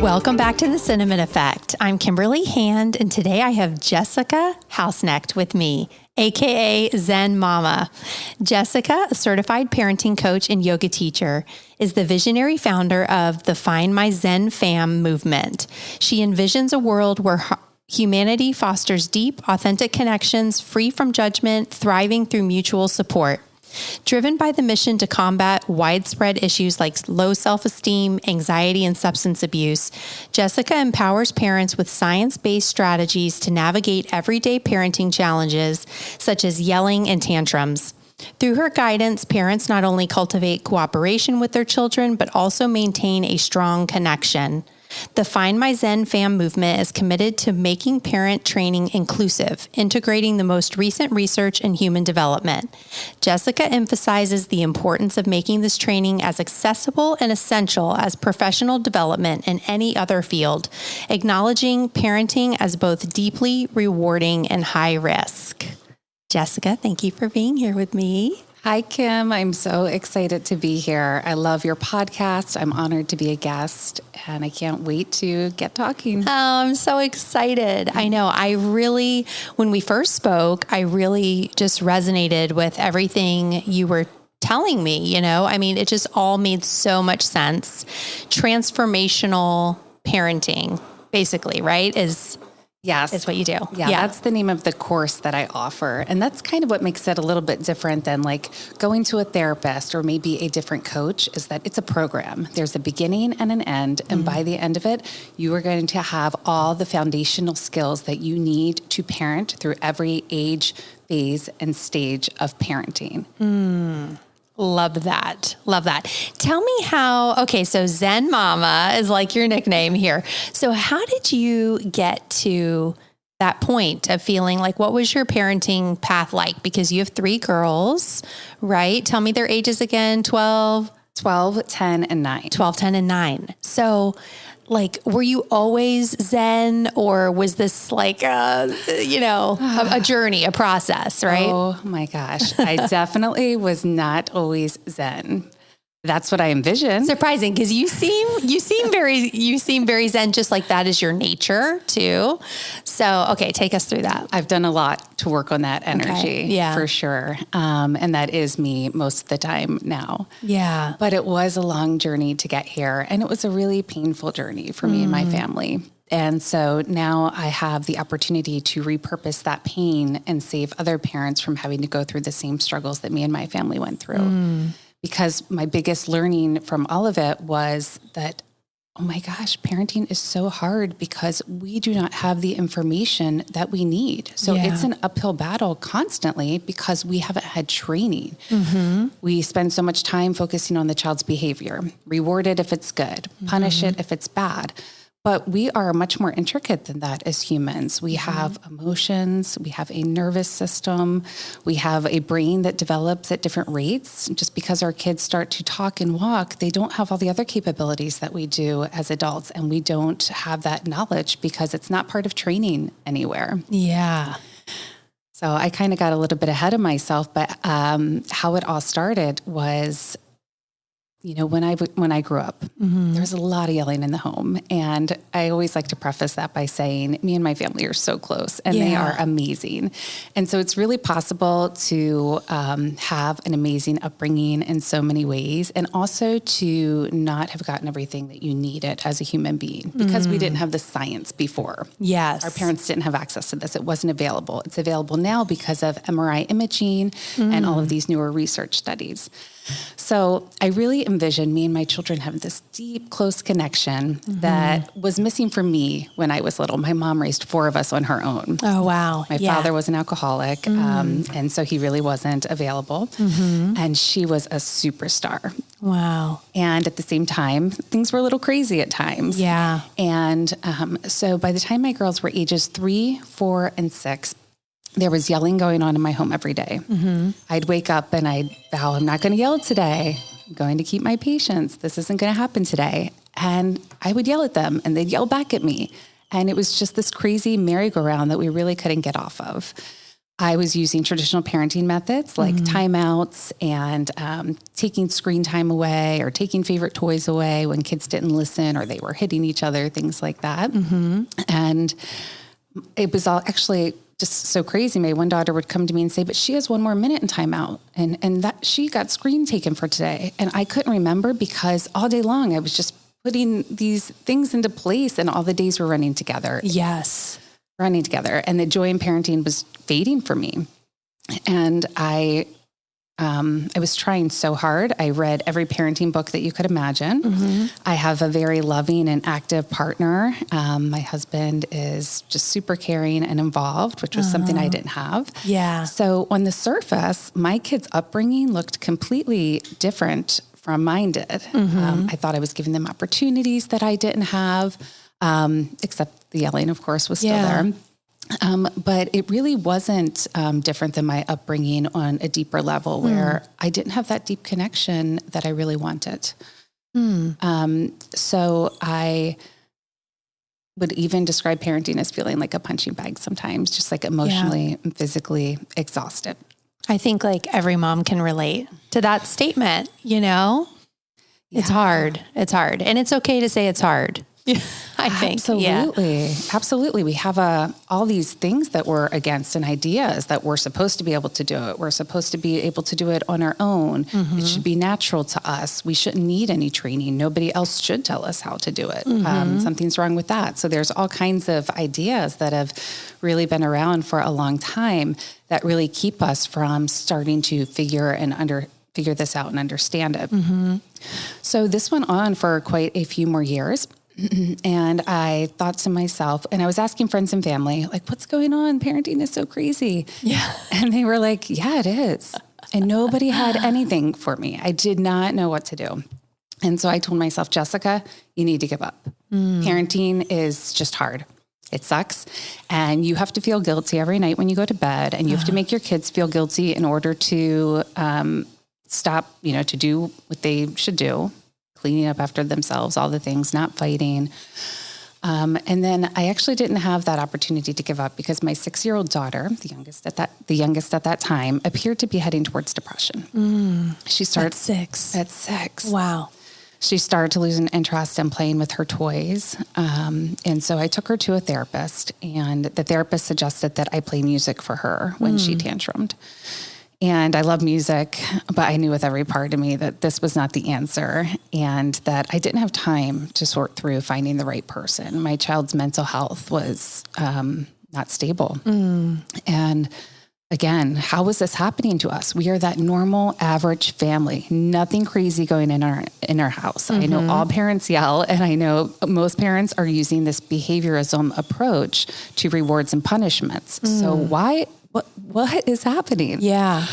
Welcome back to the Cinnamon Effect. I'm Kimberly Hand, and today I have Jessica Hausknecht with me, aka Zen Mama. Jessica, a certified parenting coach and yoga teacher, is the visionary founder of the Find My Zen Fam movement. She envisions a world where humanity fosters deep, authentic connections, free from judgment, thriving through mutual support. Driven by the mission to combat widespread issues like low self-esteem, anxiety, and substance abuse, Jessica empowers parents with science-based strategies to navigate everyday parenting challenges, such as yelling and tantrums. Through her guidance, parents not only cultivate cooperation with their children, but also maintain a strong connection. The Find My Zen Fam movement is committed to making parent training inclusive, integrating the most recent research in human development. Jessica emphasizes the importance of making this training as accessible and essential as professional development in any other field, acknowledging parenting as both deeply rewarding and high risk. Jessica, thank you for being here with me. Hi, Kim. I'm so excited to be here. I love your podcast. I'm honored to be a guest, and I can't wait to get talking. Oh, I'm so excited. I know. When we first spoke, I really just resonated with everything you were telling me, it just all made so much sense. Transformational parenting, basically, right? Yes. Is what you do. Yeah, that's the name of the course that I offer. And that's kind of what makes it a little bit different than like going to a therapist or maybe a different coach, is that it's a program. There's a beginning and an end. And by the end of it, you are going to have all the foundational skills that you need to parent through every age, phase, and stage of parenting. Love that. Love that. Tell me so Zen Mama is like your nickname here. So how did you get to that point of feeling like, what was your parenting path like? Because you have 3 girls, right? Tell me their ages again. 12, 10, and 9. 12, 10, and 9. So were you always Zen, or was this like, a journey, a process, right? Oh my gosh. I definitely was not always Zen. That's what I envisioned. Surprising, because you seem very Zen, just like that is your nature too. So, okay, take us through that. I've done a lot to work on that energy, for sure. And that is me most of the time now. Yeah. But it was a long journey to get here. And it was a really painful journey for me and my family. And so now I have the opportunity to repurpose that pain and save other parents from having to go through the same struggles that me and my family went through. Because my biggest learning from all of it was that, oh my gosh, parenting is so hard because we do not have the information that we need. So it's an uphill battle constantly because we haven't had training. We spend so much time focusing on the child's behavior, reward it if it's good, punish it if it's bad. But we are much more intricate than that as humans. We have emotions, we have a nervous system, we have a brain that develops at different rates. Just because our kids start to talk and walk, they don't have all the other capabilities that we do as adults. And we don't have that knowledge because it's not part of training anywhere. Yeah. So I kind of got a little bit ahead of myself, but how it all started was, when I grew up, there was a lot of yelling in the home. And I always like to preface that by saying me and my family are so close and they are amazing. And so it's really possible to have an amazing upbringing in so many ways, and also to not have gotten everything that you needed as a human being because we didn't have the science before. Yes. Our parents didn't have access to this. It wasn't available. It's available now because of MRI imaging and all of these newer research studies. So I really envisioned me and my children have this deep, close connection that was missing for me when I was little. My mom raised 4 of us on her own. Oh, wow. My father was an alcoholic, and so he really wasn't available. And she was a superstar. Wow. And at the same time, things were a little crazy at times. Yeah. And so by the time my girls were ages 3, 4, and 6, there was yelling going on in my home every day. I'd wake up and I'd vow, I'm not going to yell today. I'm going to keep my patience. This isn't going to happen today. And I would yell at them and they'd yell back at me. And it was just this crazy merry-go-round that we really couldn't get off of. I was using traditional parenting methods like timeouts and taking screen time away or taking favorite toys away when kids didn't listen or they were hitting each other, things like that. And it was all actually just so crazy. My one daughter would come to me and say, but she has one more minute in timeout and that she got screen taken for today. And I couldn't remember because all day long I was just putting these things into place and all the days were running together. Yes. Running together. And the joy in parenting was fading for me. And I was trying so hard. I read every parenting book that you could imagine. I have a very loving and active partner. My husband is just super caring and involved, which was something I didn't have. Yeah. So on the surface, my kids' upbringing looked completely different from mine did. I thought I was giving them opportunities that I didn't have, except the yelling, of course, was still there. But it really wasn't different than my upbringing on a deeper level where I didn't have that deep connection that I really wanted. So I would even describe parenting as feeling like a punching bag sometimes, just like emotionally and physically exhausted. I think like every mom can relate to that statement, you know? It's hard. It's hard. And it's okay to say it's hard. I think. Absolutely. Yeah. Absolutely. We have all these things that we're against and ideas that we're supposed to be able to do it. We're supposed to be able to do it on our own. It should be natural to us. We shouldn't need any training. Nobody else should tell us how to do it. Something's wrong with that. So there's all kinds of ideas that have really been around for a long time that really keep us from starting to figure this out and understand it. So this went on for quite a few more years. And I thought to myself, and I was asking friends and family, like, what's going on? Parenting is so crazy. Yeah. And they were like, yeah, it is. And nobody had anything for me. I did not know what to do. And so I told myself, Jessica, you need to give up. Parenting is just hard. It sucks. And you have to feel guilty every night when you go to bed, and you have to make your kids feel guilty in order to stop, to do what they should do. Cleaning up after themselves, all the things, not fighting. And then I actually didn't have that opportunity to give up because my 6-year-old daughter, the youngest at that time, appeared to be heading towards depression. She started at 6. Wow. She started to lose an interest in playing with her toys. And so I took her to a therapist, and the therapist suggested that I play music for her when she tantrumed. And I love music, but I knew with every part of me that this was not the answer and that I didn't have time to sort through finding the right person. My child's mental health was not stable. And again, how was this happening to us? We are that normal, average family, nothing crazy going in our house. I know all parents yell, and I know most parents are using this behaviorism approach to rewards and punishments. So what is happening? Yeah.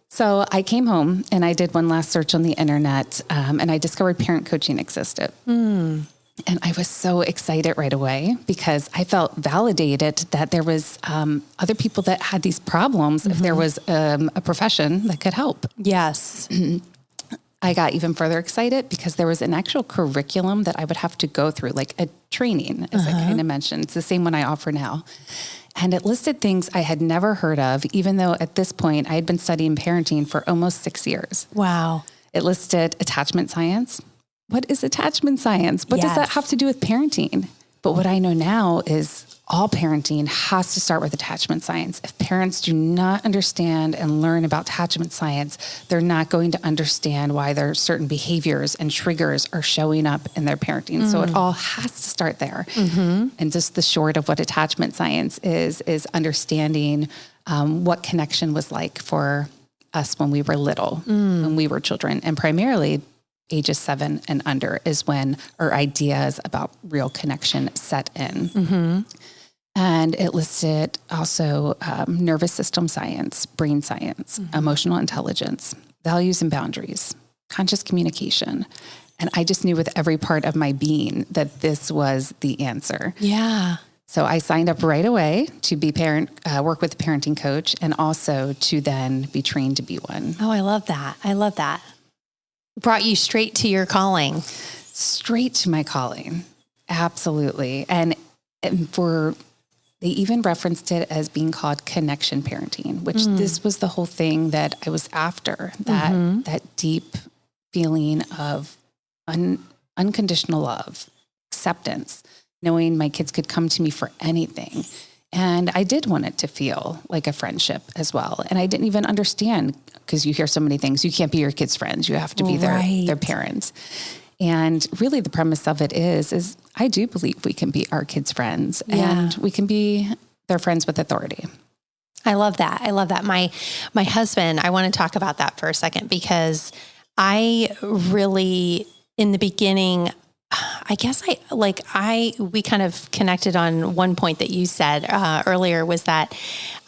So I came home and I did one last search on the internet, and I discovered parent coaching existed. And I was so excited right away because I felt validated that there was other people that had these problems if there was a profession that could help. Yes. I got even further excited because there was an actual curriculum that I would have to go through, like a training, as I kind of mentioned. It's the same one I offer now. And it listed things I had never heard of, even though at this point I had been studying parenting for almost 6 years. Wow. It listed attachment science. What is attachment science? What does that have to do with parenting? But what I know now is all parenting has to start with attachment science. If parents do not understand and learn about attachment science, they're not going to understand why there are certain behaviors and triggers are showing up in their parenting. So it all has to start there. And just the short of what attachment science is understanding what connection was like for us when we were little, when we were children, and primarily ages 7 and under is when our ideas about real connection set in. And it listed also nervous system science, brain science, emotional intelligence, values and boundaries, conscious communication. And I just knew with every part of my being that this was the answer. Yeah. So I signed up right away to be work with a parenting coach, and also to then be trained to be one. Oh, I love that. I love that. Brought you straight to your calling. Straight to my calling. Absolutely. And for They even referenced it as being called connection parenting, which this was the whole thing that I was after, that deep feeling of unconditional love, acceptance, knowing my kids could come to me for anything. And I did want it to feel like a friendship as well. And I didn't even understand, because you hear so many things. You can't be your kids' friends. You have to be their parents. And really the premise of it is I do believe we can be our kids' friends and we can be their friends with authority. I love that. I love that. My husband, I want to talk about that for a second, because I really, in the beginning, I guess we kind of connected on one point that you said earlier, was that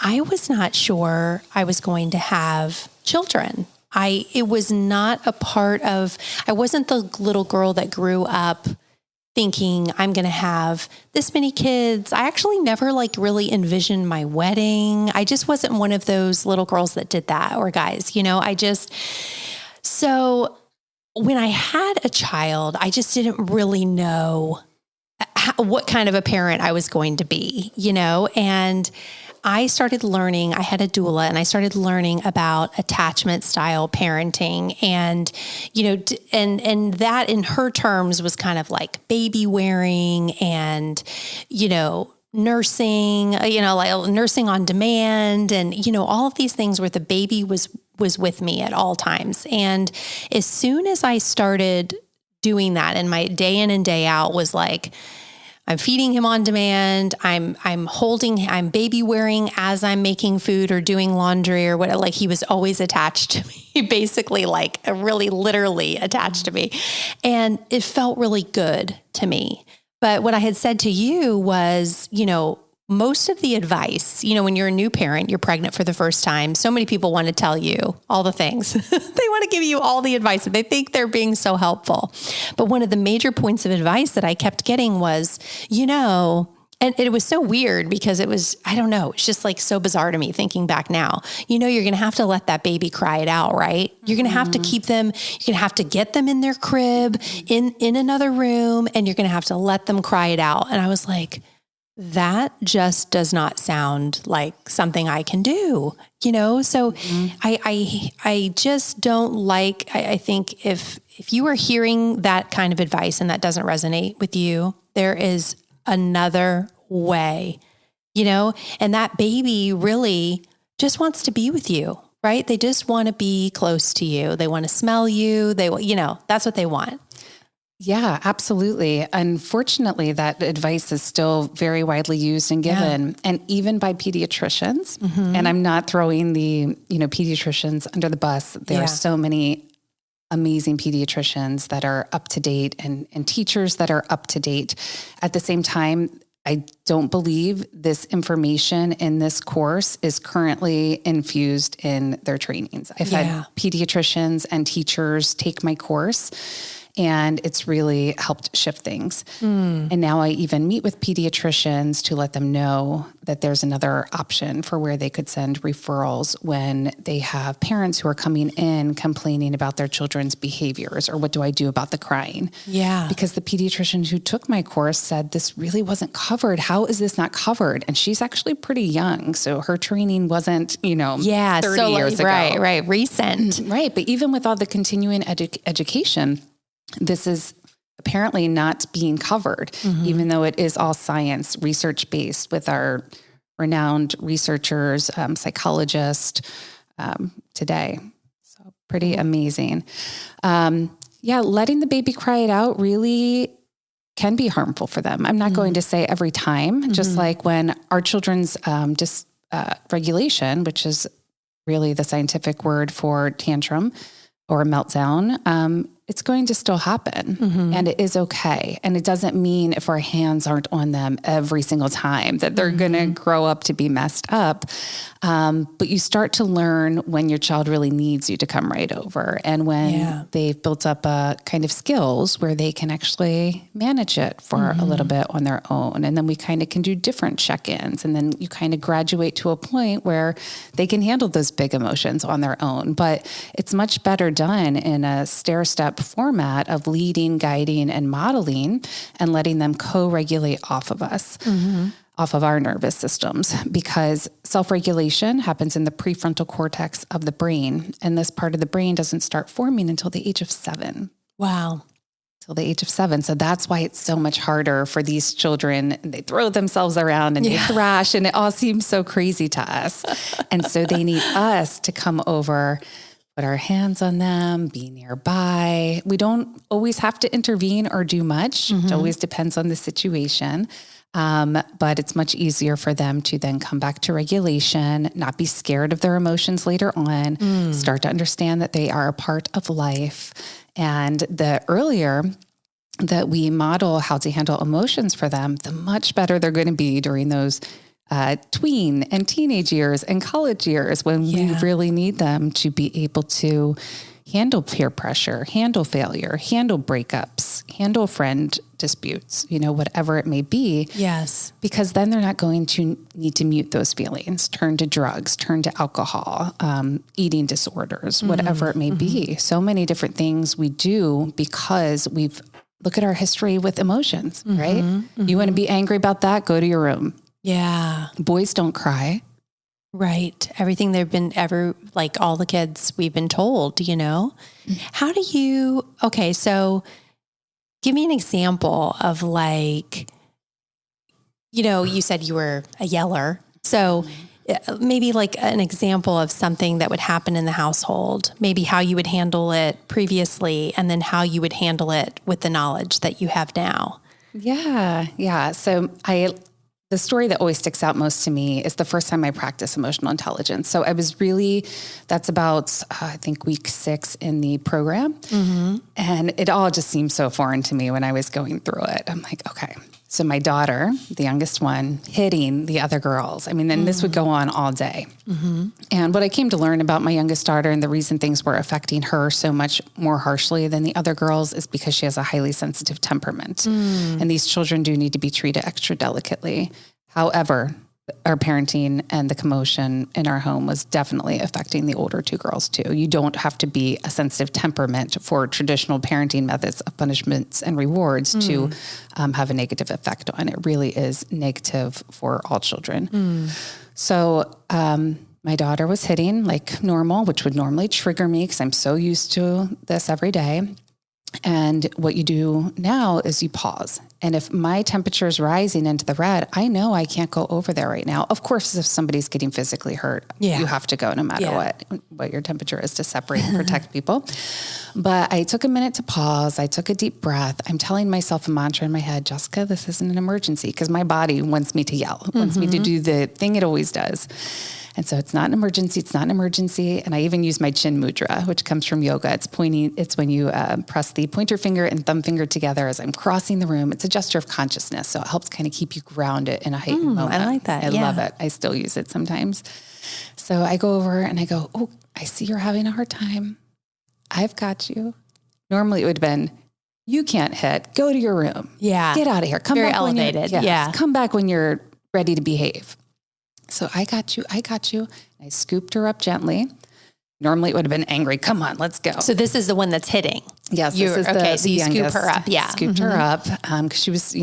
I was not sure I was going to have children. It was not a part of, I wasn't the little girl that grew up thinking I'm going to have this many kids. I actually never really envisioned my wedding. I just wasn't one of those little girls that did that, or guys, so when I had a child, I just didn't really know what kind of a parent I was going to be, and I started learning, I had a doula, and I started learning about attachment style parenting, and, and that in her terms was kind of like baby wearing and, nursing, like nursing on demand, and, all of these things where the baby was with me at all times. And as soon as I started doing that, and my day in and day out was like, I'm feeding him on demand. I'm baby wearing as I'm making food or doing laundry or what, like he was always attached to me, basically like really literally attached to me. And it felt really good to me. But what I had said to you was, most of the advice, when you're a new parent, you're pregnant for the first time, so many people want to tell you all the things. They want to give you all the advice. They think they're being so helpful. But one of the major points of advice that I kept getting was, and it was so weird because it was, I don't know, it's just like so bizarre to me thinking back now. You're going to have to let that baby cry it out, right? You're going to have to keep them, you're going to have to get them in their crib, in another room, and you're going to have to let them cry it out. And I was like, that just does not sound like something I can do, So I just don't like, I think if you are hearing that kind of advice and that doesn't resonate with you, there is another way, and that baby really just wants to be with you, right? They just want to be close to you. They want to smell you. That's what they want. Yeah, absolutely. Unfortunately, that advice is still very widely used and given, and even by pediatricians. And I'm not throwing the, pediatricians under the bus. There are so many amazing pediatricians that are up to date and teachers that are up to date. At the same time, I don't believe this information in this course is currently infused in their trainings. I've had pediatricians and teachers take my course, and it's really helped shift things. And now I even meet with pediatricians to let them know that there's another option for where they could send referrals when they have parents who are coming in complaining about their children's behaviors, or what do I do about the crying? Yeah. Because the pediatrician who took my course said this really wasn't covered. How is this not covered? And she's actually pretty young. So her training wasn't, 30 years ago. Right. Recent. Right. But even with all the continuing education, this is apparently not being covered, even though it is all science, research-based with our renowned researchers, psychologists today. So pretty amazing. Letting the baby cry it out really can be harmful for them. I'm not going to say every time, just like when our children's dysregulation, which is really the scientific word for tantrum or meltdown, it's going to still happen, and it is okay. And it doesn't mean if our hands aren't on them every single time that they're going to grow up to be messed up. But you start to learn when your child really needs you to come right over, and when they've built up a kind of skills where they can actually manage it for a little bit on their own. And then we kind of can do different check-ins, and then you kind of graduate to a point where they can handle those big emotions on their own. But it's much better done in a stair-step format of leading, guiding, and modeling, and letting them co-regulate off of us. off of our nervous systems, because self-regulation happens in the prefrontal cortex of the brain. And this part of the brain doesn't start forming until the age of 7. Wow. Till the age of 7. So that's why it's so much harder for these children. They throw themselves around and they thrash, and it all seems so crazy to us. And so they need us to come over, put our hands on them, be nearby. We don't always have to intervene or do much. It always depends on the situation. But it's much easier for them to then come back to regulation, not be scared of their emotions later on, start to understand that they are a part of life. And the earlier that we model how to handle emotions for them, the much better they're going to be during those tween and teenage years and college years, when we really need them to be able to handle peer pressure, handle failure, handle breakups, handle friend disputes, whatever it may be. Yes. Because then they're not going to need to mute those feelings, turn to drugs, turn to alcohol, eating disorders, whatever it may be. So many different things we do because look at our history with emotions, right? You want to be angry about that? Go to your room. Yeah. Boys don't cry. Right. Everything they've been like all the kids we've been told, How do you, so give me an example of you said you were a yeller. So maybe like an example of something that would happen in the household, maybe how you would handle it previously, and then how you would handle it with the knowledge that you have now. Yeah. Yeah. So the story that always sticks out most to me is the first time I practiced emotional intelligence. So I was that's about, I think, week 6 in the program. And it all just seemed so foreign to me when I was going through it. I'm like, okay. So my daughter, the youngest one, hitting the other girls. I mean, then this would go on all day. And what I came to learn about my youngest daughter, and the reason things were affecting her so much more harshly than the other girls, is because she has a highly sensitive temperament. And these children do need to be treated extra delicately. However, our parenting and the commotion in our home was definitely affecting the older 2 girls too. You don't have to be a sensitive temperament for traditional parenting methods of punishments and rewards to have a negative effect on. It really is negative for all children. So my daughter was hitting like normal, which would normally trigger me because I'm so used to this every day. And what you do now is you pause. And if my temperature is rising into the red, I know I can't go over there right now. Of course, if somebody's getting physically hurt, you have to go no matter what your temperature is, to separate and protect people. But I took a minute to pause. I took a deep breath. I'm telling myself a mantra in my head, Jessica, this isn't an emergency, because my body wants me to yell, wants me to do the thing it always does. And so it's not an emergency. It's not an emergency. And I even use my chin mudra, which comes from yoga. It's when you press the pointer finger and thumb finger together as I'm crossing the room. It's a gesture of consciousness. So it helps kind of keep you grounded in a heightened moment. I like that. I love it. I still use it sometimes. So I go over and I go, oh, I see you're having a hard time. I've got you. Normally it would have been, you can't hit. Go to your room. Yeah. Get out of here. Come Very back elevated. Come back when you're ready to behave. So I got you. I scooped her up gently. Normally it would have been angry. Come on, let's go. So this is the one that's hitting. Yes. This is the so you youngest. scoop her up. Yeah. Scooped her up because she was,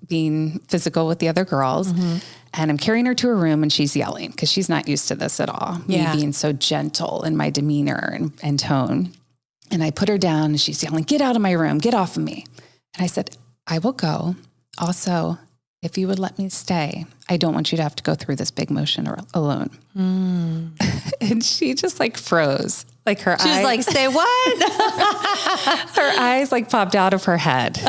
being physical with the other girls. And I'm carrying her to her room and she's yelling because she's not used to this at all. Me being so gentle in my demeanor and tone. And I put her down and she's yelling, get out of my room, get off of me. And I said, I will go. Also, if you would let me stay, I don't want you to have to go through this big motion alone. And she just froze. Like her eyes. She was like, say what? Her eyes popped out of her head.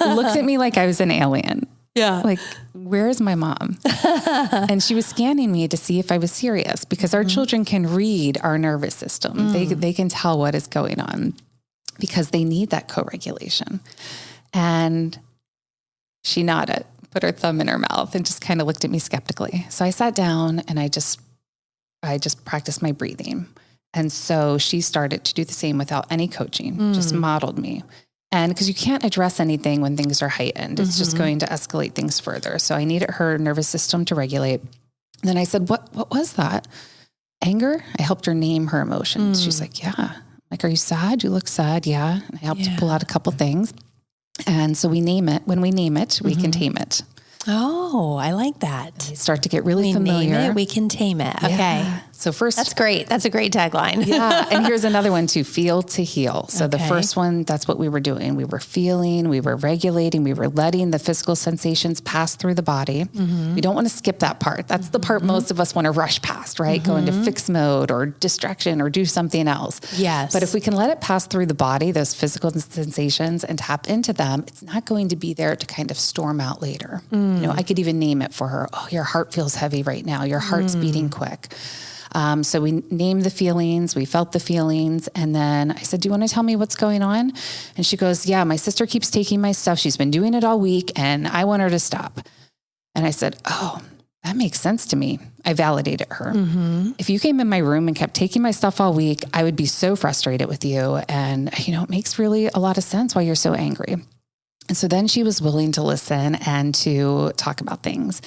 Looked at me like I was an alien. Yeah. Like, where's my mom? And she was scanning me to see if I was serious, because our children can read our nervous system. They can tell what is going on because they need that co-regulation. And she nodded, put her thumb in her mouth, and just kind of looked at me skeptically. So I sat down and I just practiced my breathing. And so she started to do the same without any coaching, just modeled me. And because you can't address anything when things are heightened, it's just going to escalate things further. So I needed her nervous system to regulate. Then I said, what was that? Anger? I helped her name her emotions. She's like, yeah. Like, are you sad? You look sad. Yeah. And I helped pull out a couple things. And so we name it. When we name it, we can tame it. Oh, I like that. They start to get really We familiar. name it, we can tame it. Okay. Yeah. So first, That's great. That's a great tagline. yeah. And here's another one too, feel to heal. So the Okay. first one, that's what we were doing. We were feeling, we were regulating, we were letting the physical sensations pass through the body. We don't want to skip that part. That's the part most of us want to rush past, right? Go into fix mode or distraction or do something else. Yes. But if we can let it pass through the body, those physical sensations, and tap into them, it's not going to be there to kind of storm out later. You know, I could even name it for her. Oh, your heart feels heavy right now. Your heart's beating quick. So we named the feelings, we felt the feelings. And then I said, do you want to tell me what's going on? And she goes, yeah, my sister keeps taking my stuff. She's been doing it all week and I want her to stop. And I said, oh, that makes sense to me. I validated her. If you came in my room and kept taking my stuff all week, I would be so frustrated with you. And, you know, it makes really a lot of sense why you're so angry. And so then she was willing to listen and to talk about things.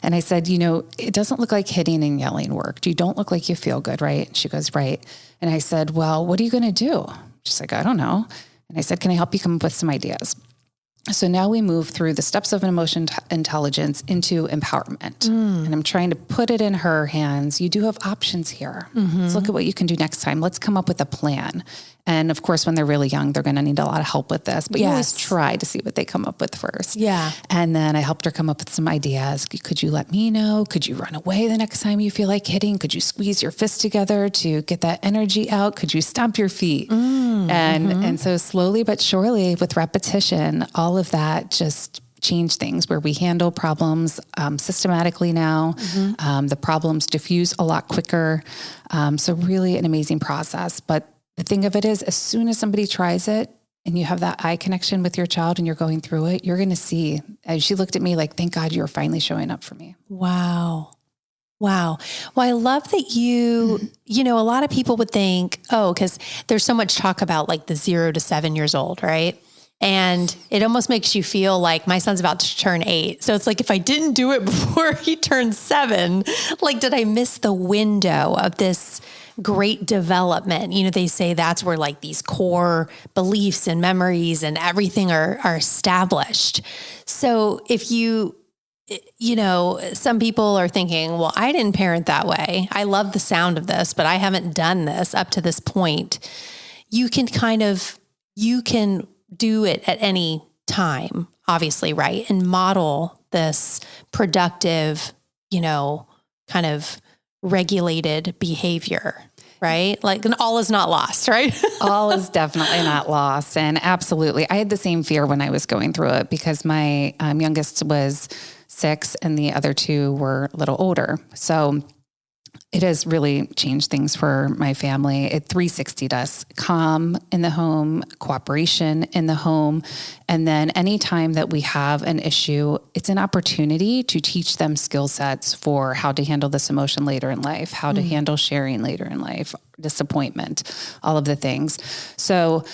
And I said, you know, it doesn't look like hitting and yelling worked. You don't look like you feel good, right? And she goes, right. And I said, well, what are you going to do? She's like, I don't know. And I said, can I help you come up with some ideas? So now we move through the steps of an emotion intelligence into empowerment. And I'm trying to put it in her hands. You do have options here. Let's look at what you can do next time. Let's come up with a plan. And of course, when they're really young, they're going to need a lot of help with this, but you always try to see what they come up with first. Yeah. And then I helped her come up with some ideas. Could you let me know? Could you run away the next time you feel like hitting? Could you squeeze your fists together to get that energy out? Could you stomp your feet? And so slowly but surely with repetition, all of that just change things where we handle problems systematically now. The problems diffuse a lot quicker. So really an amazing process. But the thing of it is, as soon as somebody tries it and you have that eye connection with your child and you're going through it, you're going to see, as she looked at me like, thank God you're finally showing up for me. Wow. Wow. Well, I love that you know, a lot of people would think, oh, because there's so much talk about like the 0 to 7 years old, right? And it almost makes you feel like my son's about to turn 8. So it's like, if I didn't do it before he turned 7, like, did I miss the window of this great development? You know, they say that's where like these core beliefs and memories and everything are established. So if you know, some people are thinking, well, I didn't parent that way. I love the sound of this, but I haven't done this up to this point. You can do it at any time, obviously, right? And model this productive, you know, kind of regulated behavior, right? Like, and all is not lost, right? All is definitely not lost. And absolutely. I had the same fear when I was going through it because my youngest was 6 and the other 2 were a little older. So it has really changed things for my family. It 360'd us, calm in the home, cooperation in the home. And then anytime that we have an issue, it's an opportunity to teach them skill sets for how to handle this emotion later in life, how to handle sharing later in life, disappointment, all of the things. So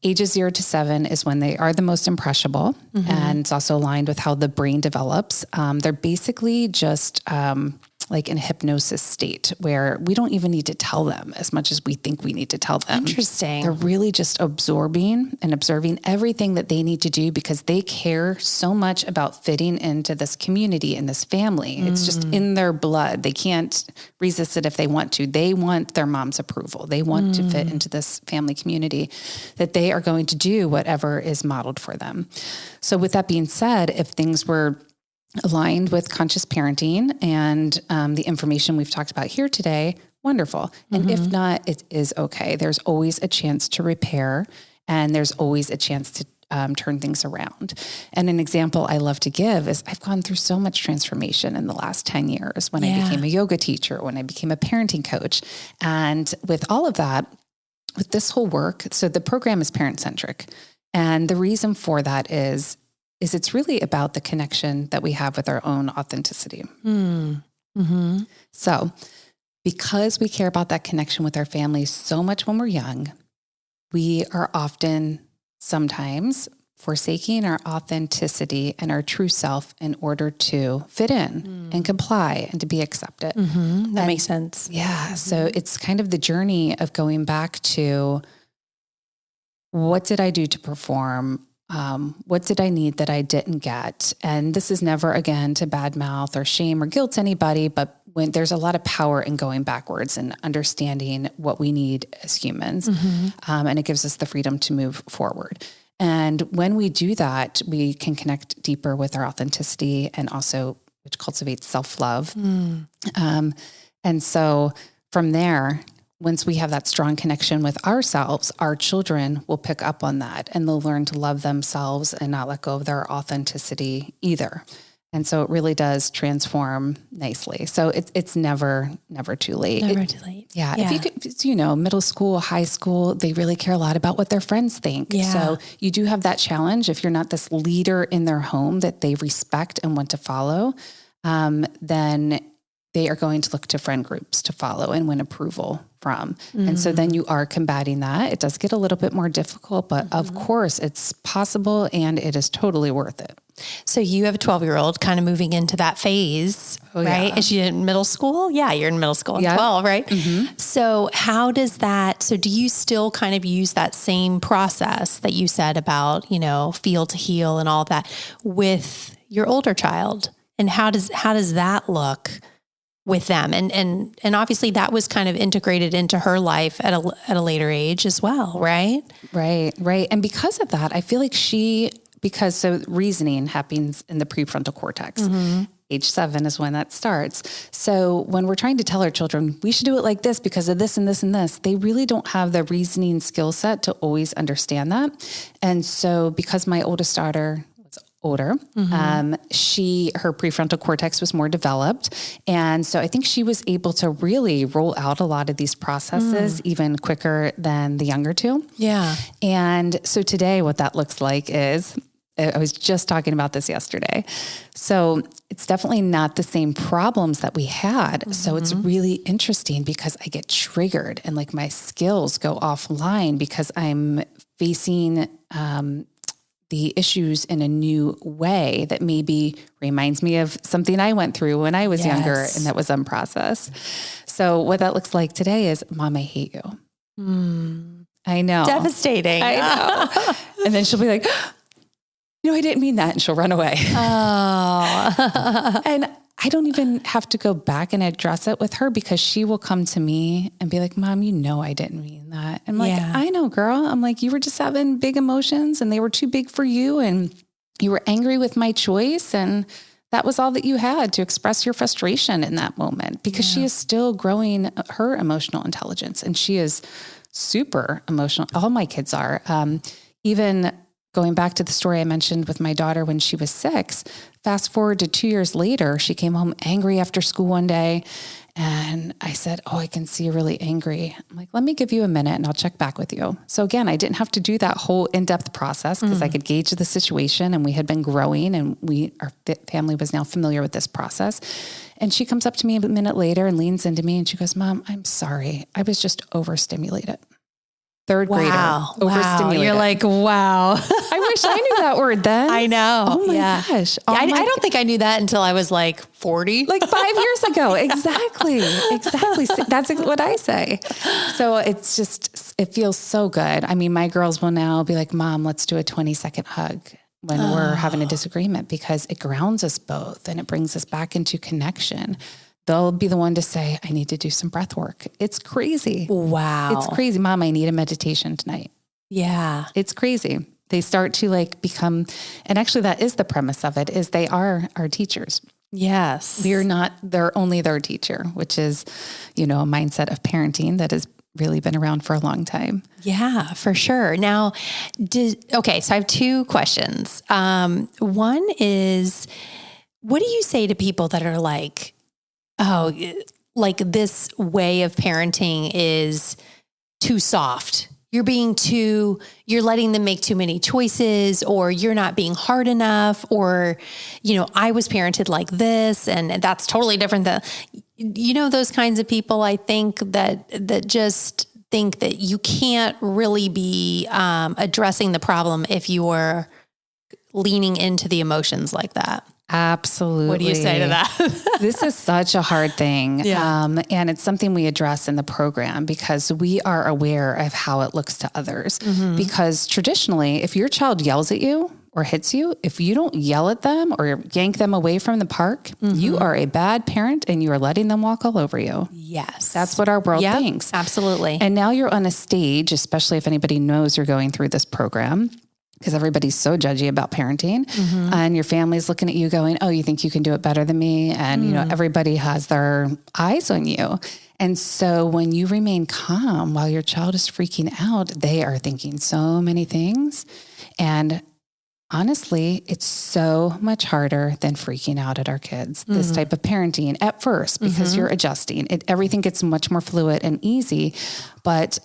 ages 0 to 7 is when they are the most impressionable. And it's also aligned with how the brain develops. They're basically just like in a hypnosis state where we don't even need to tell them as much as we think we need to tell them. Interesting. They're really just absorbing and observing everything that they need to do because they care so much about fitting into this community and this family. It's just in their blood. They can't resist it if they want to. They want their mom's approval. They want to fit into this family community, that they are going to do whatever is modeled for them. So with that being said, if things were aligned with conscious parenting and the information we've talked about here today, wonderful. And if not, it is okay. There's always a chance to repair and there's always a chance to turn things around. And an example I love to give is I've gone through so much transformation in the last 10 years when I became a yoga teacher, when I became a parenting coach. And with all of that, with this whole work, so the program is parent-centric. And the reason for that is it's really about the connection that we have with our own authenticity. So because we care about that connection with our family so much when we're young, we are often sometimes forsaking our authenticity and our true self in order to fit in and comply and to be accepted. That makes sense. Yeah. So it's kind of the journey of going back to what did I do to perform? What did I need that I didn't get? And this is never, again, to badmouth or shame or guilt anybody, but when there's a lot of power in going backwards and understanding what we need as humans. And it gives us the freedom to move forward. And when we do that, we can connect deeper with our authenticity and also, which cultivates self-love. And so from there, once we have that strong connection with ourselves, our children will pick up on that and they'll learn to love themselves and not let go of their authenticity either. And so it really does transform nicely. So it's never too late. Never too late. Yeah. If you could, middle school, high school, they really care a lot about what their friends think. Yeah. So you do have that challenge. If you're not this leader in their home that they respect and want to follow, then they are going to look to friend groups to follow and win approval from. And so then you are combating that. It does get a little bit more difficult, but of course it's possible and it is totally worth it. So you have a 12-year-old kind of moving into that phase, right? Yeah. Is she in middle school? Yeah, you're in middle school at 12, right? So how does that, so do you still kind of use that same process that you said about, feel to heal and all that with your older child? And how does that look with them? And obviously that was kind of integrated into her life at a later age as well, right? Right. And because of that, I feel like so reasoning happens in the prefrontal cortex. Age 7 is when that starts. So when we're trying to tell our children, we should do it like this because of this and this and this, they really don't have the reasoning skill set to always understand that. And so because my oldest daughter older, her prefrontal cortex was more developed. And so I think she was able to really roll out a lot of these processes even quicker than the younger two. Yeah. And so today what that looks like is, I was just talking about this yesterday. So it's definitely not the same problems that we had. So it's really interesting because I get triggered and like my skills go offline because I'm facing, the issues in a new way that maybe reminds me of something I went through when I was younger and that was unprocessed. So what that looks like today is, Mom, I hate you. I know. Devastating. I know. And then she'll be like, I didn't mean that. And she'll run away. Oh. And I don't even have to go back and address it with her because she will come to me and be like, Mom, I didn't mean that. I'm like, I know, girl. I'm like, you were just having big emotions and they were too big for you. And you were angry with my choice. And that was all that you had to express your frustration in that moment because she is still growing her emotional intelligence and she is super emotional. All my kids are, even going back to the story I mentioned with my daughter when she was 6, fast forward to 2 years later, she came home angry after school one day. And I said, I can see you're really angry. I'm like, let me give you a minute and I'll check back with you. So again, I didn't have to do that whole in-depth process because I could gauge the situation and we had been growing and our family was now familiar with this process. And she comes up to me a minute later and leans into me and she goes, Mom, I'm sorry. I was just overstimulated. Third grader. Overstimulated. You're like, wow. I wish I knew that word then. I know. Oh my gosh. I don't think I knew that until I was like 40. Like 5 years ago. Exactly. That's what I say. So it feels so good. I mean, my girls will now be like, Mom, let's do a 20-second hug when we're having a disagreement because it grounds us both and it brings us back into connection. They'll be the one to say, I need to do some breath work. It's crazy. Wow. It's crazy. Mom, I need a meditation tonight. Yeah. It's crazy. They start to become, and actually that is the premise of it, is they are our teachers. Yes. They're only their teacher, which is, a mindset of parenting that has really been around for a long time. Yeah, for sure. Now, so I have 2 questions. One is, what do you say to people that are like, this way of parenting is too soft. You're letting them make too many choices, or you're not being hard enough, or, I was parented like this and that's totally different than, those kinds of people, I think that just think that you can't really be addressing the problem if you're leaning into the emotions like that. Absolutely. What do you say to that? This is such a hard thing. Yeah. And it's something we address in the program because we are aware of how it looks to others. Because traditionally, if your child yells at you or hits you, if you don't yell at them or yank them away from the park, you are a bad parent and you are letting them walk all over you. Yes. That's what our world thinks. Absolutely. And now you're on a stage, especially if anybody knows you're going through this program, because everybody's so judgy about parenting and your family's looking at you going, oh, you think you can do it better than me? And, you know, everybody has their eyes on you. And so when you remain calm while your child is freaking out, they are thinking so many things. And honestly, it's so much harder than freaking out at our kids, this type of parenting at first, because you're adjusting. Everything gets much more fluid and easy, but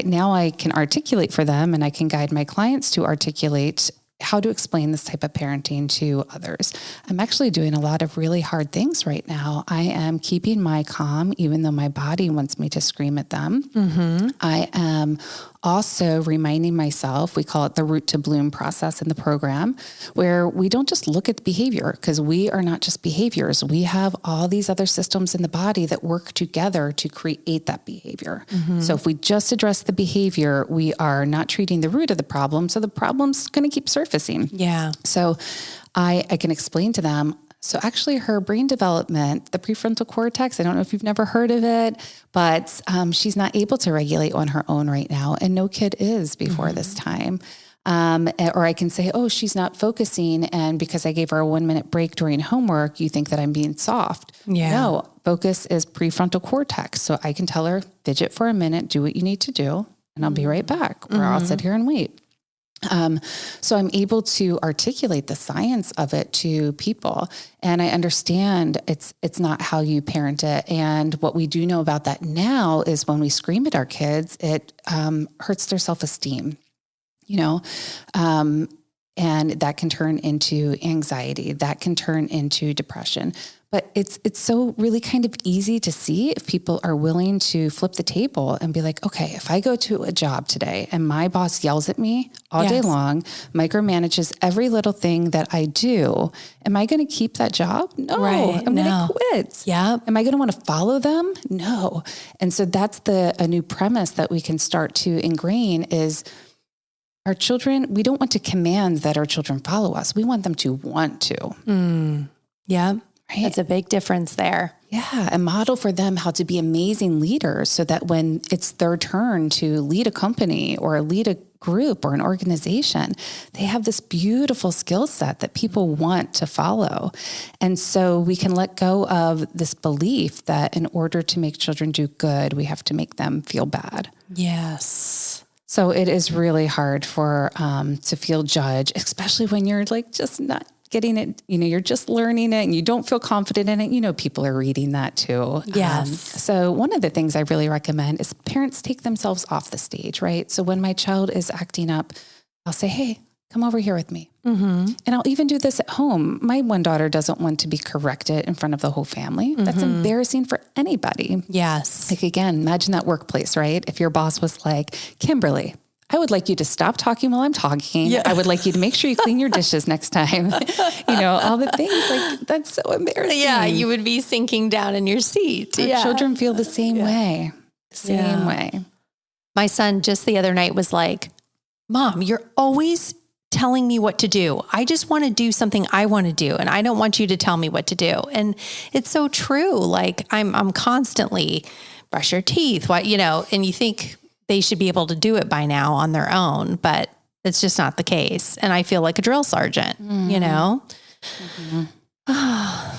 now I can articulate for them and I can guide my clients to articulate how to explain this type of parenting to others. I'm actually doing a lot of really hard things right now. I am keeping my calm, even though my body wants me to scream at them. I am also reminding myself, we call it the root to bloom process in the program, where we don't just look at the behavior, because we are not just behaviors. We have all these other systems in the body that work together to create that behavior. So if we just address the behavior, we are not treating the root of the problem. So the problem's going to keep surfacing. Yeah. So I can explain to them, so actually her brain development, the prefrontal cortex, I don't know if you've never heard of it, but she's not able to regulate on her own right now. And no kid is before this time. Or I can say, oh, she's not focusing. And because I gave her a 1-minute break during homework, you think that I'm being soft. Yeah. No, focus is prefrontal cortex. So I can tell her, fidget for a minute, do what you need to do, and I'll be right back, or I'll sit here and wait. So I'm able to articulate the science of it to people, and I understand it's not how you parent it. And what we do know about that now is when we scream at our kids, it hurts their self-esteem, you know, and that can turn into anxiety, that can turn into depression. But it's so really kind of easy to see if people are willing to flip the table and be like, okay, if I go to a job today and my boss yells at me all day long, micromanages every little thing that I do, am I going to keep that job? No, I'm going to quit. Yeah. Am I going to want to follow them? No. And so that's a new premise that we can start to ingrain is our children, we don't want to command that our children follow us. We want them to want to. Yeah. Right? That's a big difference there. Yeah. And model for them how to be amazing leaders so that when it's their turn to lead a company or lead a group or an organization, they have this beautiful skill set that people want to follow. And so we can let go of this belief that in order to make children do good, we have to make them feel bad. Yes. So it is really hard for to feel judged, especially when you're like just not getting it, you know, you're just learning it and you don't feel confident in it. You know, people are reading that too. Yes. So one of the things I really recommend is parents take themselves off the stage, right? So when my child is acting up, I'll say, hey, come over here with me. And I'll even do this at home. My one daughter doesn't want to be corrected in front of the whole family. That's embarrassing for anybody. Yes. Like, again, imagine that workplace, right? If your boss was like, Kimberly, I would like you to stop talking while I'm talking. Yeah. I would like you to make sure you clean your dishes next time. You know, all the things like that's so embarrassing. Yeah. You would be sinking down in your seat. Our children feel the same way. Same way. My son just the other night was like, Mom, you're always telling me what to do. I just want to do something I want to do. And I don't want you to tell me what to do. And it's so true. Like I'm constantly brush your teeth. What, you know, and you think they should be able to do it by now on their own, but it's just not the case. And I feel like a drill sergeant, you know?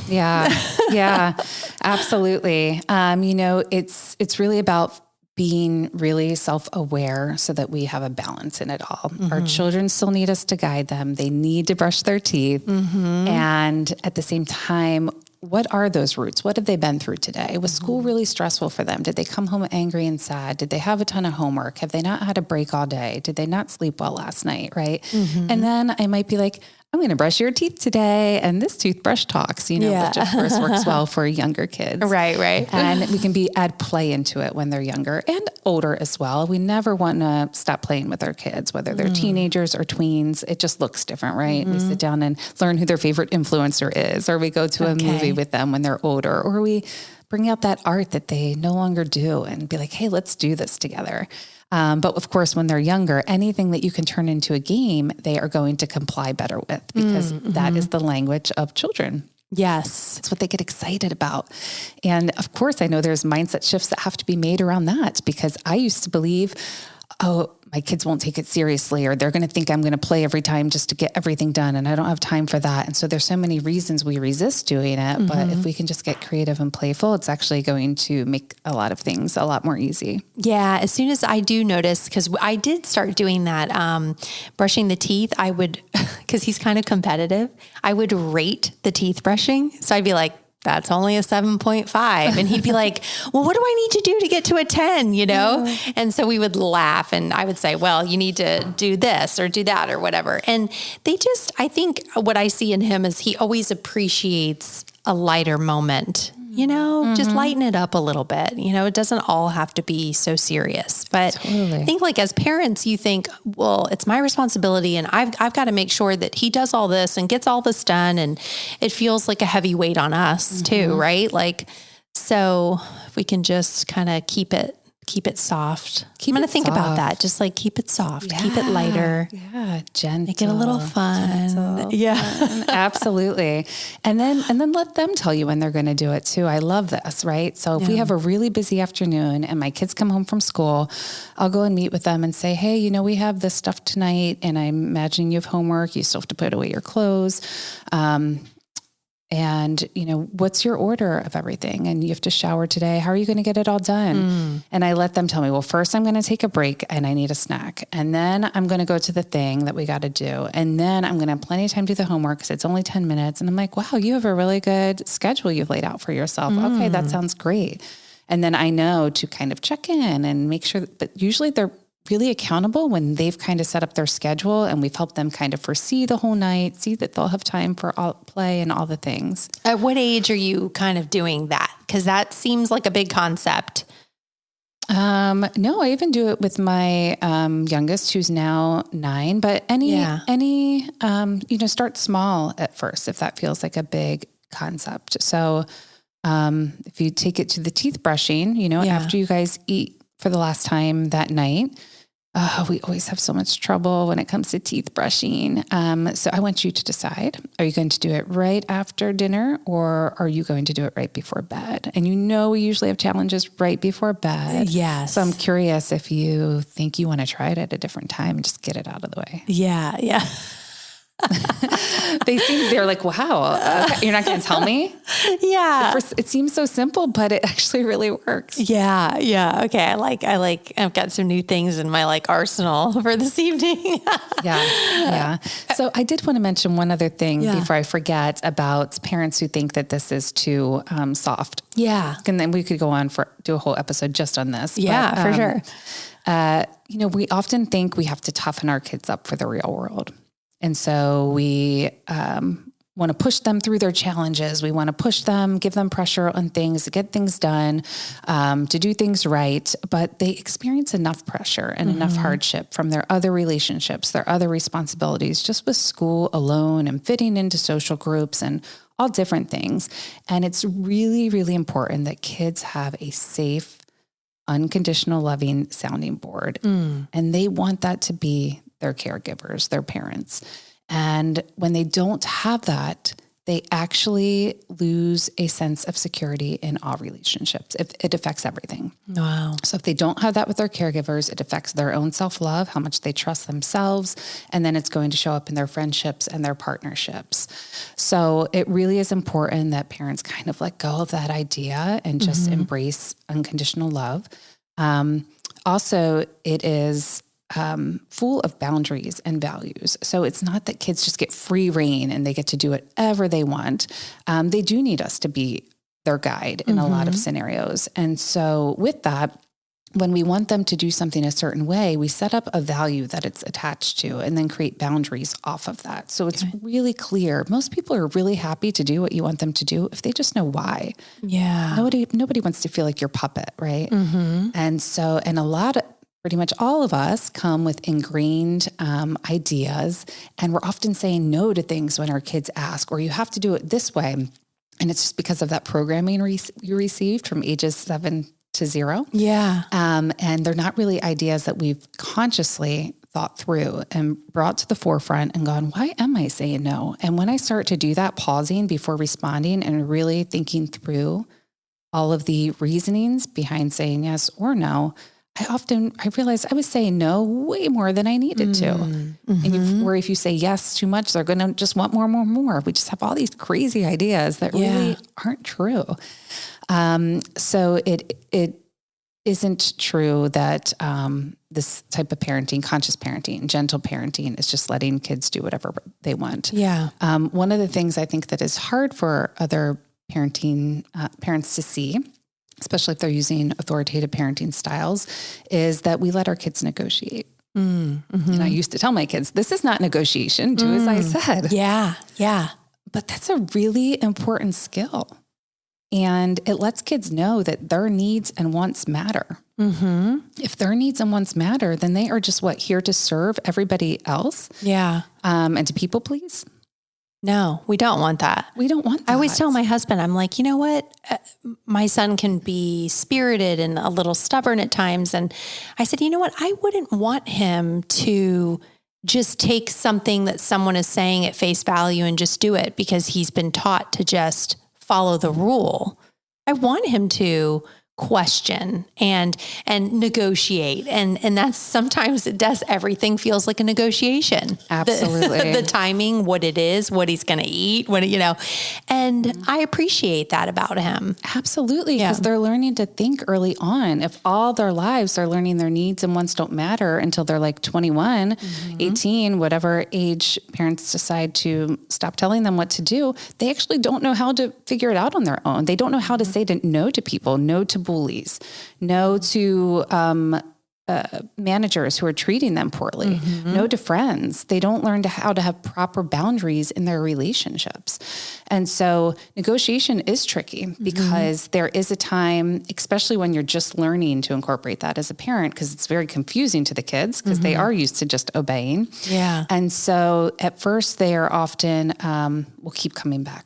Yeah, absolutely. You know, it's really about being really self-aware so that we have a balance in it all. Our children still need us to guide them. They need to brush their teeth. And at the same time, what are those roots? What have they been through today? Was school really stressful for them? Did they come home angry and sad? Did they have a ton of homework? Have they not had a break all day? Did they not sleep well last night? Right. And then I might be like, I'm going to brush your teeth today. And this toothbrush talks, which of course works well for younger kids. Right. And we can add play into it when they're younger and older as well. We never want to stop playing with our kids, whether they're teenagers or tweens. It just looks different, right? We sit down and learn who their favorite influencer is, or we go to a movie with them when they're older, or we bring out that art that they no longer do and be like, hey, let's do this together. But of course, when they're younger, anything that you can turn into a game, they are going to comply better with, because that is the language of children. Yes. It's what they get excited about. And of course, I know there's mindset shifts that have to be made around that, because I used to believe, oh, my kids won't take it seriously, or they're going to think I'm going to play every time just to get everything done. And I don't have time for that. And so there's so many reasons we resist doing it. But if we can just get creative and playful, it's actually going to make a lot of things a lot more easy. Yeah. As soon as I do notice, because I did start doing that, brushing the teeth, I would, because he's kind of competitive, I would rate the teeth brushing. So I'd be like, that's only a 7.5. And he'd be like, well, what do I need to do to get to a 10, And so we would laugh, and I would say, well, you need to do this or do that or whatever. And I think what I see in him is he always appreciates a lighter moment, just lighten it up a little bit. It doesn't all have to be so serious, but I think like as parents, you think, well, it's my responsibility, and I've got to make sure that he does all this and gets all this done. And it feels like a heavy weight on us too, right? Like, so if we can just kind of keep it soft. I'm going to think about that. Just like keep it soft, keep it lighter. Yeah. Gentle. Make it a little fun. Gentle. Yeah. Absolutely. And then let them tell you when they're going to do it too. I love this, right? So if we have a really busy afternoon and my kids come home from school, I'll go and meet with them and say, hey, we have this stuff tonight, and I'm imagining you have homework. You still have to put away your clothes. And, what's your order of everything? And you have to shower today. How are you going to get it all done? And I let them tell me, well, first I'm going to take a break and I need a snack. And then I'm going to go to the thing that we got to do. And then I'm going to have plenty of time to do the homework because it's only 10 minutes. And I'm like, wow, you have a really good schedule you've laid out for yourself. Okay, that sounds great. And then I know to kind of check in and make sure, but usually they're really accountable when they've kind of set up their schedule and we've helped them kind of foresee the whole night, see that they'll have time for all play and all the things. At what age are you kind of doing that? Because that seems like a big concept. No, I even do it with my youngest, who's now 9, but start small at first if that feels like a big concept. So if you take it to the teeth brushing, after you guys eat for the last time that night, we always have so much trouble when it comes to teeth brushing. So I want you to decide, are you going to do it right after dinner, or are you going to do it right before bed? And we usually have challenges right before bed. Yes. So I'm curious if you think you want to try it at a different time and just get it out of the way. Yeah. Yeah. They're like, wow, you're not going to tell me? Yeah. It seems so simple, but it actually really works. Yeah. Yeah. Okay. I've got some new things in my arsenal for this evening. Yeah. So I did want to mention one other thing before I forget about parents who think that this is too soft. Yeah. And then we could go on do a whole episode just on this. Yeah, for sure. We often think we have to toughen our kids up for the real world. And so we want to push them through their challenges. We want to push them, give them pressure on things, to get things done, to do things right. But they experience enough pressure and enough hardship from their other relationships, their other responsibilities, just with school alone and fitting into social groups and all different things. And it's really, really important that kids have a safe, unconditional, loving sounding board. And they want that to be their caregivers, their parents. And when they don't have that, they actually lose a sense of security in all relationships. It affects everything. Wow. So if they don't have that with their caregivers, it affects their own self-love, how much they trust themselves, and then it's going to show up in their friendships and their partnerships. So it really is important that parents kind of let go of that idea and just embrace unconditional love. Also, it is full of boundaries and values. So it's not that kids just get free reign and they get to do whatever they want. They do need us to be their guide in a lot of scenarios. And so with that, when we want them to do something a certain way, we set up a value that it's attached to and then create boundaries off of that. So it's really clear. Most people are really happy to do what you want them to do if they just know why. Yeah. Nobody wants to feel like your puppet, right? And so, and pretty much all of us come with ingrained ideas, and we're often saying no to things when our kids ask, or you have to do it this way. And it's just because of that programming you received from ages 7 to 0. Yeah. And they're not really ideas that we've consciously thought through and brought to the forefront and gone, why am I saying no? And when I start to do that, pausing before responding and really thinking through all of the reasonings behind saying yes or no, I realized I was saying no way more than I needed to. And or if you say yes too much, they're going to just want more. We just have all these crazy ideas that really aren't true. So it isn't true that this type of parenting, conscious parenting, gentle parenting, is just letting kids do whatever they want. Yeah. One of the things I think that is hard for other parenting parents to see, especially if they're using authoritative parenting styles, is that we let our kids negotiate. And I used to tell my kids, this is not negotiation, do as I said. Yeah. Yeah. But that's a really important skill. And it lets kids know that their needs and wants matter. If their needs and wants matter, then they are just here to serve everybody else. Yeah. And to people please. No, we don't want that. We don't want that. I always tell my husband, I'm like, you know what? My son can be spirited and a little stubborn at times. And I said, you know what? I wouldn't want him to just take something that someone is saying at face value and just do it because he's been taught to just follow the rule. I want him to question and negotiate. And that's sometimes everything feels like a negotiation. Absolutely. The timing, what it is, what he's going to eat, and I appreciate that about him. Absolutely. Because they're learning to think early on. If all their lives they're learning their needs and wants don't matter until they're like 21, 18, whatever age parents decide to stop telling them what to do, they actually don't know how to figure it out on their own. They don't know how to say no to people, no to bullies, no to managers who are treating them poorly, no to friends. They don't learn how to have proper boundaries in their relationships. And so negotiation is tricky because there is a time, especially when you're just learning to incorporate that as a parent, because it's very confusing to the kids because they are used to just obeying. Yeah. And so at first they are often, we'll keep coming back.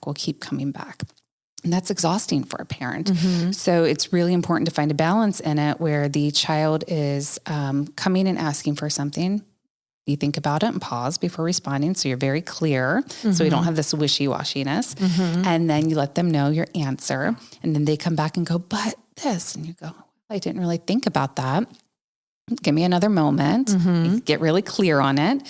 And that's exhausting for a parent. So it's really important to find a balance in it where the child is coming and asking for something. You think about it and pause before responding. So you're very clear. So you don't have this wishy-washiness. And then you let them know your answer. And then they come back and go, but this. And you go, I didn't really think about that. Give me another moment. Get really clear on it.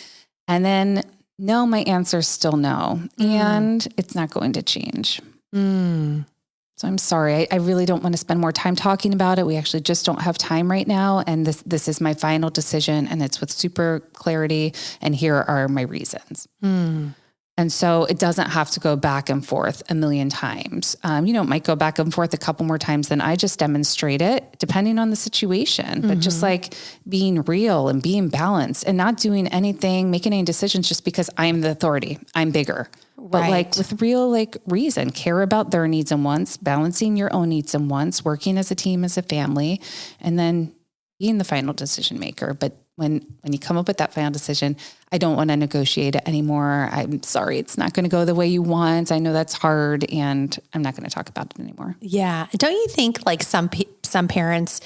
And then, no, my answer is still no. And it's not going to change. So I'm sorry. I really don't want to spend more time talking about it. We actually just don't have time right now. And this is my final decision, and it's with super clarity. And here are my reasons. And so it doesn't have to go back and forth a million times. It might go back and forth a couple more times than I just demonstrate it, depending on the situation. But just like being real and being balanced and not doing anything, making any decisions just because I'm the authority, I'm bigger. But like with real reason, care about their needs and wants, balancing your own needs and wants, working as a team, as a family, and then being the final decision maker. But when you come up with that final decision, I don't want to negotiate it anymore. I'm sorry, it's not going to go the way you want. I know that's hard, and I'm not going to talk about it anymore. Yeah. Don't you think like some parents,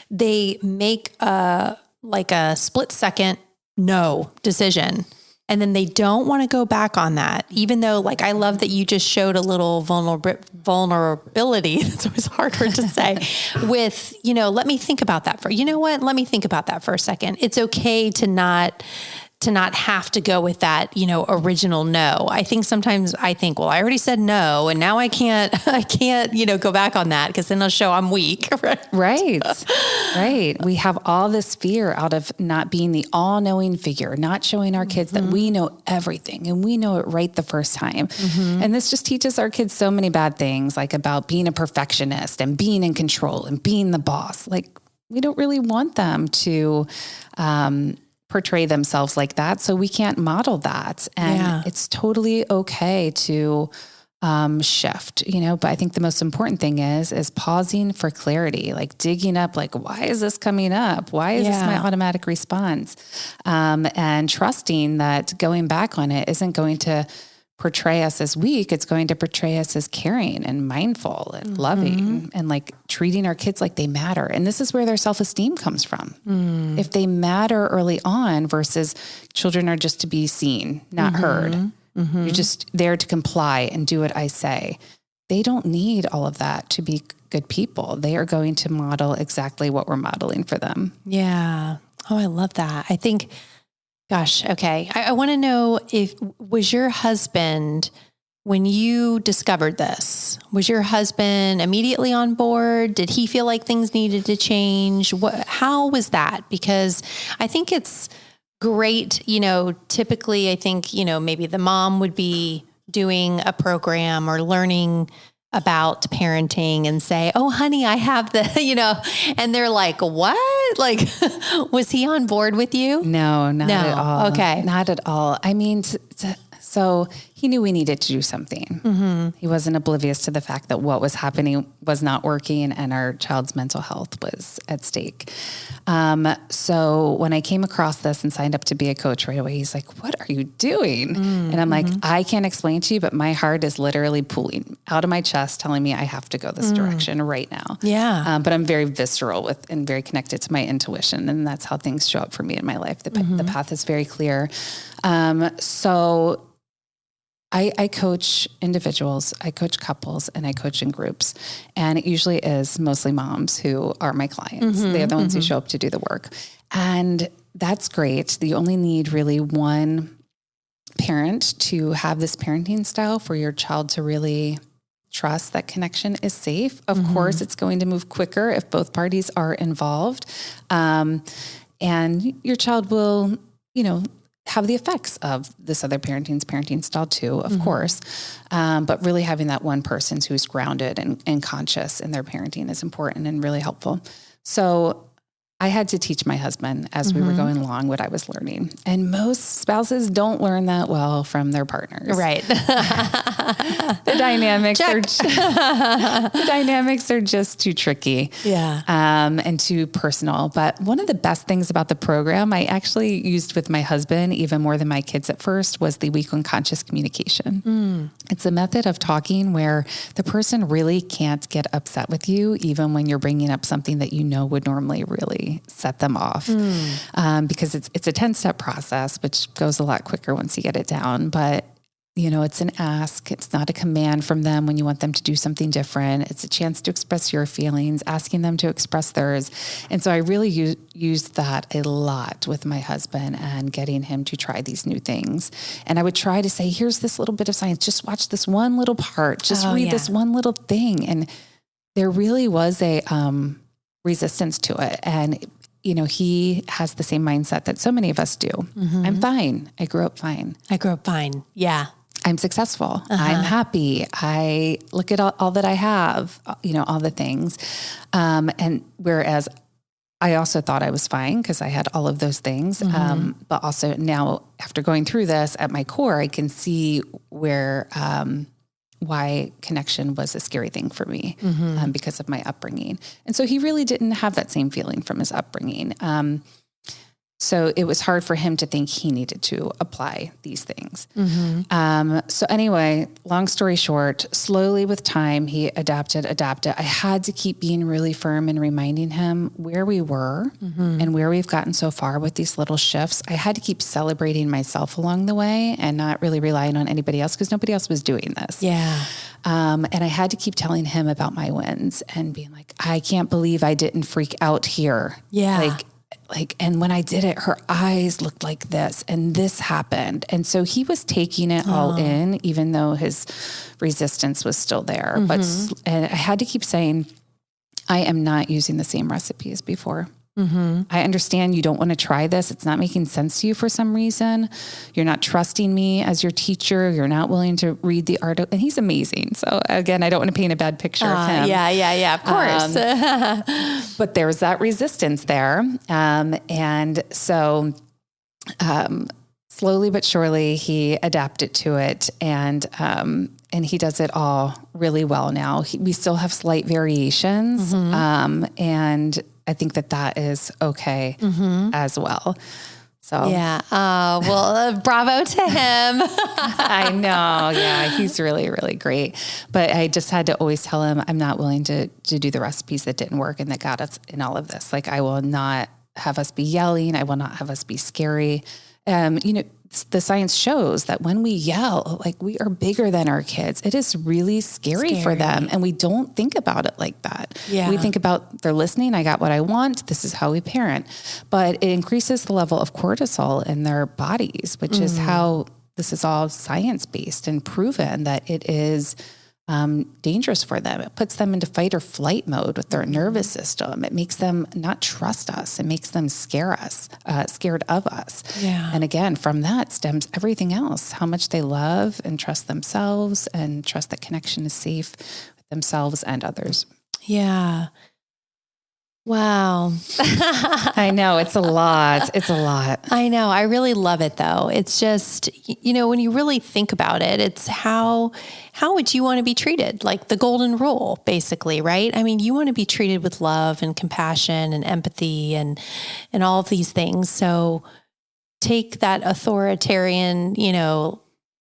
they make a split second no decision, and then they don't want to go back on that, even though I love that you just showed a little vulnerability. It's always a hard word to say with, let me think about that let me think about that for a second. It's okay to not have to go with that, original no. I think sometimes I think, well, I already said no, and now I can't, go back on that because then I'll show I'm weak. Right. We have all this fear out of not being the all-knowing figure, not showing our kids that we know everything and we know it right the first time. And this just teaches our kids so many bad things, like about being a perfectionist and being in control and being the boss. we don't really want them to, portray themselves like that. So we can't model that. And it's totally okay to, shift, but I think the most important thing is pausing for clarity, like digging up, like, why is this coming up? Why is this my automatic response? And trusting that going back on it isn't going to portray us as weak. It's going to portray us as caring and mindful and loving and like treating our kids like they matter. And this is where their self-esteem comes from. If they matter early on versus children are just to be seen, not heard. You're just there to comply and do what I say. They don't need all of that to be good people. They are going to model exactly what we're modeling for them. Yeah. Oh, I love that. I think, gosh, okay. I want to know was your husband, when you discovered this, was your husband immediately on board? Did he feel like things needed to change? How was that? Because I think it's great. Typically I think, maybe the mom would be doing a program or learning about parenting and say, oh, honey, I have and they're like, what? Like, was he on board with you? No, not at all. Okay. Not at all. I mean, so he knew we needed to do something. He wasn't oblivious to the fact that what was happening was not working and our child's mental health was at stake. So when I came across this and signed up to be a coach right away, he's like, what are you doing? And I'm like, I can't explain to you, but my heart is literally pulling out of my chest, telling me I have to go this direction right now. Yeah. But I'm very visceral and very connected to my intuition. And that's how things show up for me in my life. The path is very clear. So I coach individuals, I coach couples, and I coach in groups. And it usually is mostly moms who are my clients. They're the ones who show up to do the work. And that's great. You only need really one parent to have this parenting style for your child to really trust that connection is safe. Of course, it's going to move quicker if both parties are involved. And your child will, have the effects of this other parenting style too, of course. But really having that one person who's grounded and conscious in their parenting is important and really helpful. So I had to teach my husband as we were going along what I was learning. And most spouses don't learn that well from their partners. Right. The dynamics are just too tricky. Yeah. And too personal. But one of the best things about the program I actually used with my husband, even more than my kids at first, was the week on conscious communication. It's a method of talking where the person really can't get upset with you, even when you're bringing up something that would normally really set them off. Because it's a 10-step process, which goes a lot quicker once you get it down. But, it's an ask. It's not a command from them when you want them to do something different. It's a chance to express your feelings, asking them to express theirs. And so I really used that a lot with my husband and getting him to try these new things. And I would try to say, here's this little bit of science. Just watch this one little part. Just read this one little thing. And there really was a resistance to it. And, he has the same mindset that so many of us do. I'm fine. I grew up fine. Yeah. I'm successful. I'm happy. I look at all that I have, all the things. And whereas I also thought I was fine because I had all of those things. But also now after going through this at my core, I can see why connection was a scary thing for me because of my upbringing. And so he really didn't have that same feeling from his upbringing. So it was hard for him to think he needed to apply these things. So anyway, long story short, slowly with time, he adapted. I had to keep being really firm and reminding him where we were and where we've gotten so far with these little shifts. I had to keep celebrating myself along the way and not really relying on anybody else because nobody else was doing this. Yeah. And I had to keep telling him about my wins and being like, I can't believe I didn't freak out here. Yeah. And when I did it, her eyes looked like this and this happened. And so he was taking it all in, even though his resistance was still there. And I had to keep saying, I am not using the same recipe as before. I understand you don't want to try this. It's not making sense to you for some reason. You're not trusting me as your teacher. You're not willing to read the article. And he's amazing. So again, I don't want to paint a bad picture of him. Yeah, of course. But there's that resistance there. And so slowly but surely he adapted to it. And he does it all really well now. We still have slight variations. And I think that is okay as well. So yeah. Bravo to him. I know. Yeah. He's really, really great. But I just had to always tell him, I'm not willing to do the recipes that didn't work and that got us in all of this. Like, I will not have us be yelling. I will not have us be scary. The science shows that when we yell, like, we are bigger than our kids. It is really scary for them. And we don't think about it like that. Yeah. We think about, they're listening. I got what I want. This is how we parent. But it increases the level of cortisol in their bodies, which is how this is all science-based and proven that it is dangerous for them. It puts them into fight or flight mode with their nervous system. It makes them not trust us. It makes them scared of us. Yeah. And again, from that stems everything else, how much they love and trust themselves and trust that connection is safe with themselves and others. Yeah. Wow. I know, it's a lot. It's a lot. I know. I really love it though. It's just, when you really think about it, it's how would you want to be treated? Like the golden rule, basically, right? I mean, you want to be treated with love and compassion and empathy and all of these things. So take that authoritarian,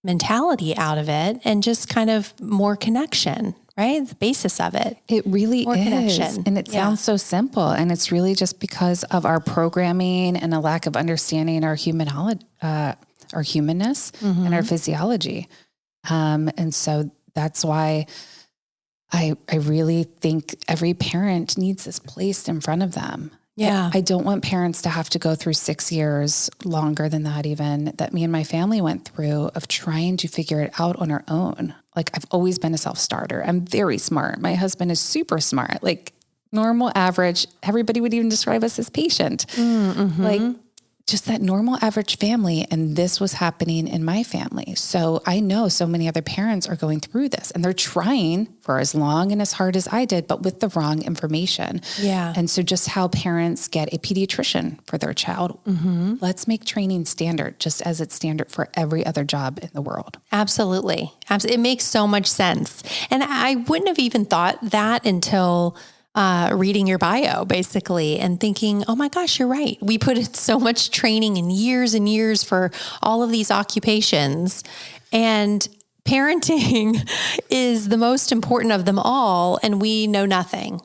mentality out of it and just kind of more connection. Right? The basis of it. It really more is. Connection. And it sounds so simple. And it's really just because of our programming and a lack of understanding our humanness and our physiology. And so that's why I really think every parent needs this placed in front of them. Yeah. I don't want parents to have to go through 6 years, longer than that even, that me and my family went through of trying to figure it out on our own. Like, I've always been a self-starter. I'm very smart. My husband is super smart, like normal, average. Everybody would even describe us as patient. Like, just that normal average family. And this was happening in my family. So I know so many other parents are going through this and they're trying for as long and as hard as I did, but with the wrong information. Yeah. And so just how parents get a pediatrician for their child. Let's make training standard, just as it's standard for every other job in the world. Absolutely. It makes so much sense. And I wouldn't have even thought that until reading your bio, basically, and thinking, oh my gosh, you're right. We put in so much training and years for all of these occupations, and parenting is the most important of them all. And we know nothing.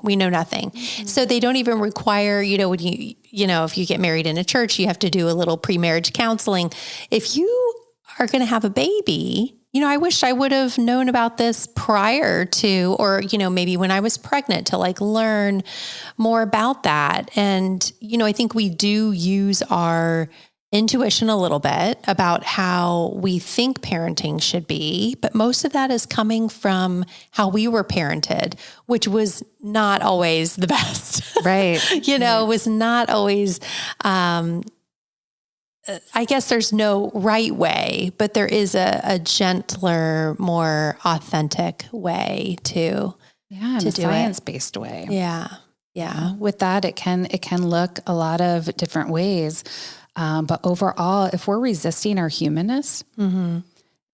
So they don't even require, when if you get married in a church, you have to do a little pre-marriage counseling. If you are going to have a baby, I wish I would have known about this prior to, or, maybe when I was pregnant, to learn more about that. And, I think we do use our intuition a little bit about how we think parenting should be, but most of that is coming from how we were parented, which was not always the best. Right. Was not always, I guess there's no right way, but there is a gentler, more authentic way to a science-based way. Yeah. With that, it can look a lot of different ways. But overall, if we're resisting our humanness,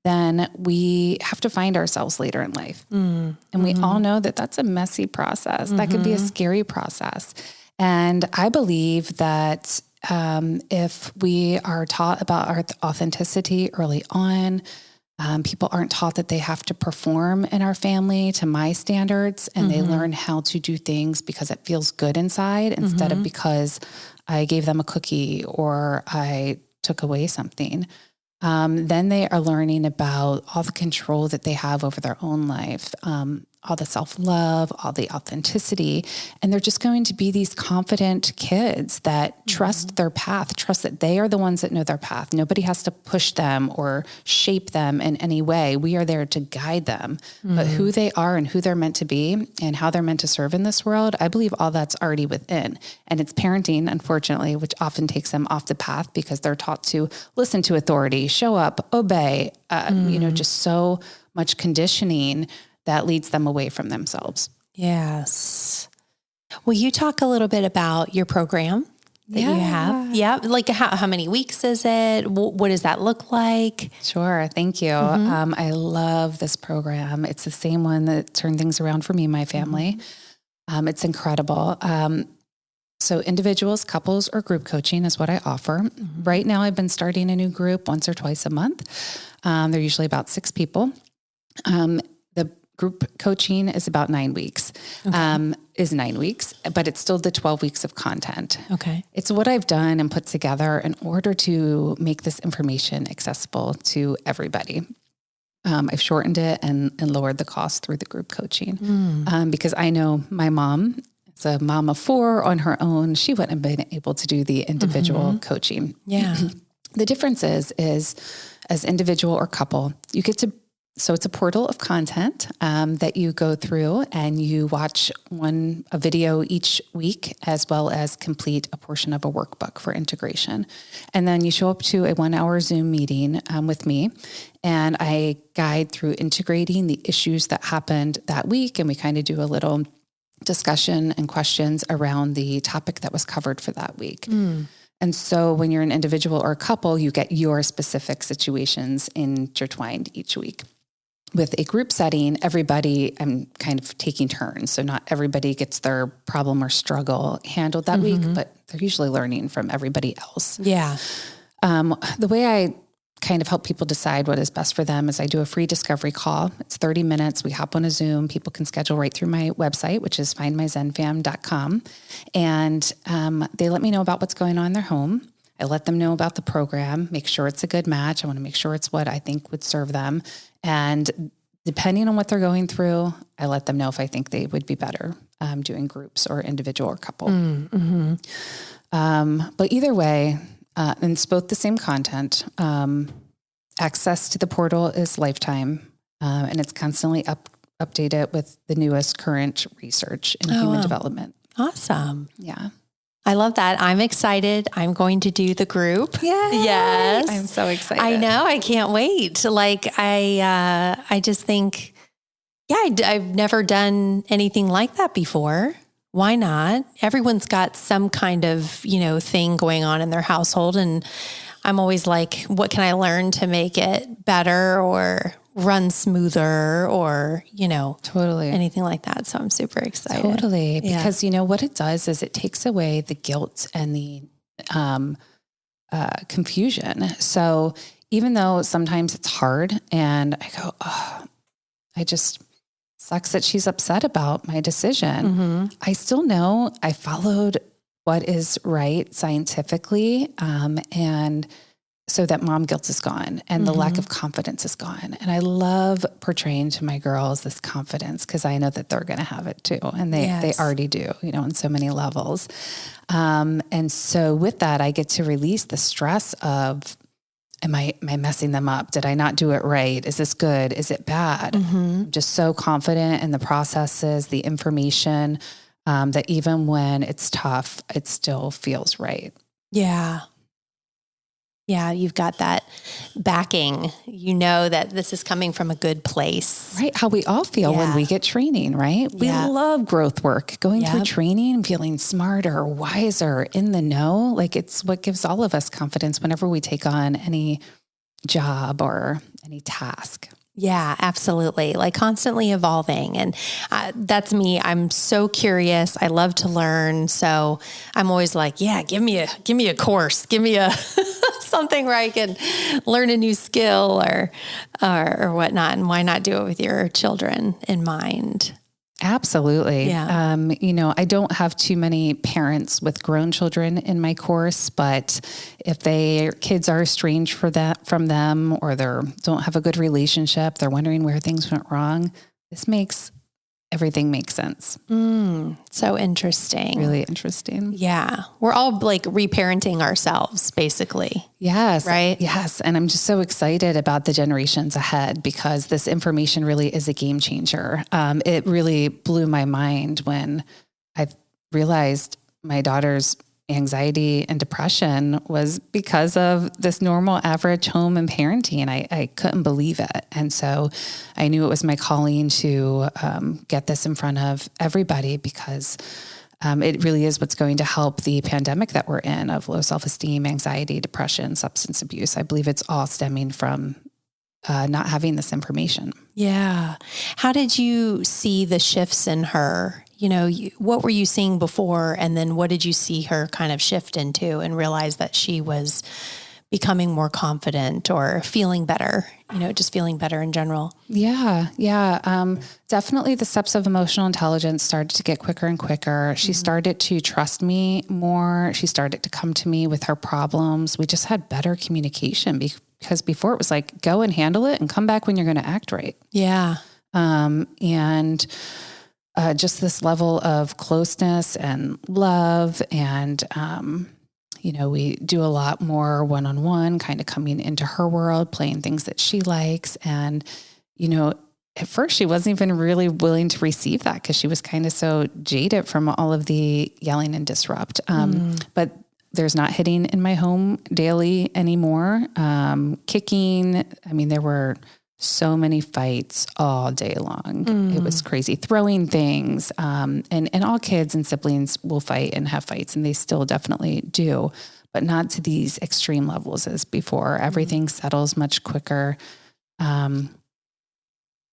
then we have to find ourselves later in life. And we all know that that's a messy process. That could be a scary process. And I believe that if we are taught about our authenticity early on, people aren't taught that they have to perform in our family to my standards, and they learn how to do things because it feels good inside instead of because I gave them a cookie or I took away something. Then they are learning about all the control that they have over their own life, all the self-love, all the authenticity. And they're just going to be these confident kids that trust their path, trust that they are the ones that know their path. Nobody has to push them or shape them in any way. We are there to guide them. But who they are and who they're meant to be and how they're meant to serve in this world, I believe all that's already within. And it's parenting, unfortunately, which often takes them off the path because they're taught to listen to authority, show up, obey, just so much conditioning that leads them away from themselves. Yes. Will you talk a little bit about your program that you have? Yeah. Like how many weeks is it? What does that look like? Sure. Thank you. I love this program. It's the same one that turned things around for me and my family. It's incredible. So individuals, couples, or group coaching is what I offer. Right now, I've been starting a new group once or twice a month. They're usually about 6 people. The group coaching is about 9 weeks, but it's still the 12 weeks of content. Okay. It's what I've done and put together in order to make this information accessible to everybody. I've shortened it and lowered the cost through the group coaching because I know my mom, as a mom of 4 on her own, she wouldn't have been able to do the individual coaching. Yeah. The difference is as individual or couple, you get to. So it's a portal of content that you go through and you watch a video each week, as well as complete a portion of a workbook for integration. And then you show up to a 1-hour Zoom meeting with me, and I guide through integrating the issues that happened that week. And we kind of do a little discussion and questions around the topic that was covered for that week. And so when you're an individual or a couple, you get your specific situations intertwined each week. With a group setting, everybody, I'm kind of taking turns. So not everybody gets their problem or struggle handled that week, but they're usually learning from everybody else. Yeah. The way I kind of help people decide what is best for them is I do a free discovery call. It's 30 minutes. We hop on a Zoom. People can schedule right through my website, which is findmyzenfam.com. And they let me know about what's going on in their home. I let them know about the program, make sure it's a good match. I want to make sure it's what I think would serve them. And depending on what they're going through, I let them know if I think they would be better doing groups or individual or couple. But either way, and it's both the same content. Access to the portal is lifetime, and it's constantly updated with the newest current research in human development. Awesome. Yeah. I love that. I'm excited. I'm going to do the group. Yes. I'm so excited. I know. I can't wait. I just think, I've never done anything like that before. Why not? Everyone's got some kind of, thing going on in their household. And I'm always like, what can I learn to make it better or run smoother or, totally anything like that. So I'm super excited. Totally. Because what it does is it takes away the guilt and the confusion. So even though sometimes it's hard and I go, I just sucks that she's upset about my decision. I still know I followed what is right scientifically. And so that mom guilt is gone and the lack of confidence is gone. And I love portraying to my girls this confidence because I know that they're going to have it too. And they already do, on so many levels. And so with that, I get to release the stress of, am I messing them up? Did I not do it right? Is this good? Is it bad? I'm just so confident in the processes, the information, that even when it's tough, it still feels right. Yeah. Yeah, you've got that backing. You know that this is coming from a good place. Right. How we all feel when we get training, right? We love growth work, going through training and feeling smarter, wiser, in the know. Like it's what gives all of us confidence whenever we take on any job or any task. Yeah, absolutely. Like constantly evolving. And that's me. I'm so curious. I love to learn. So I'm always like, give me a course, give me something where I can learn a new skill or whatnot. And why not do it with your children in mind? Absolutely. Yeah. I don't have too many parents with grown children in my course, but if their kids are estranged from them or they don't have a good relationship, they're wondering where things went wrong, this makes everything makes sense. So interesting. Really interesting. Yeah. We're all like reparenting ourselves, basically. Yes. Right? Yes. And I'm just so excited about the generations ahead because this information really is a game changer. It really blew my mind when I realized my daughter's anxiety and depression was because of this normal average home and parenting. And I couldn't believe it. And so I knew it was my calling to get this in front of everybody because it really is what's going to help the pandemic that we're in of low self-esteem, anxiety, depression, substance abuse. I believe it's all stemming from not having this information. Yeah. How did you see the shifts in her? What were you seeing before? And then what did you see her kind of shift into and realize that she was becoming more confident or feeling better, just feeling better in general? Yeah. Definitely the steps of emotional intelligence started to get quicker and quicker. She started to trust me more. She started to come to me with her problems. We just had better communication because before it was like, go and handle it and come back when you're going to act right. Yeah. And just this level of closeness and love. And, we do a lot more one-on-one, kind of coming into her world, playing things that she likes. And, at first she wasn't even really willing to receive that because she was kind of so jaded from all of the yelling and disrupt. But there's not hitting in my home daily anymore. Kicking. I mean, there were so many fights all day long. It was crazy. Throwing things. And all kids and siblings will fight and have fights, and they still definitely do, but not to these extreme levels as before. Everything settles much quicker. I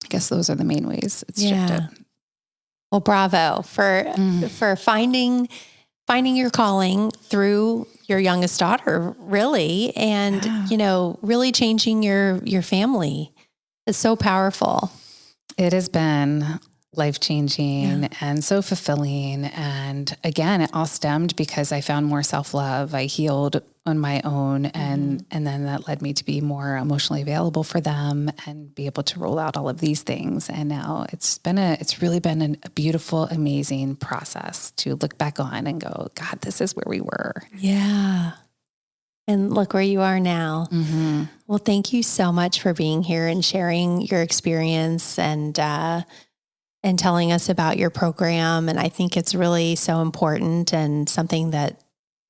guess those are the main ways it's shifted. Well, bravo for finding your calling through your youngest daughter, really, and, really changing your family. It's so powerful. It has been life-changing and so fulfilling. And again, it all stemmed because I found more self-love. I healed on my own. And then that led me to be more emotionally available for them and be able to roll out all of these things. And now it's really been a beautiful, amazing process to look back on and go, God, this is where we were. Yeah. And look where you are now. Mm-hmm. Well, thank you so much for being here and sharing your experience and telling us about your program. And I think it's really so important and something that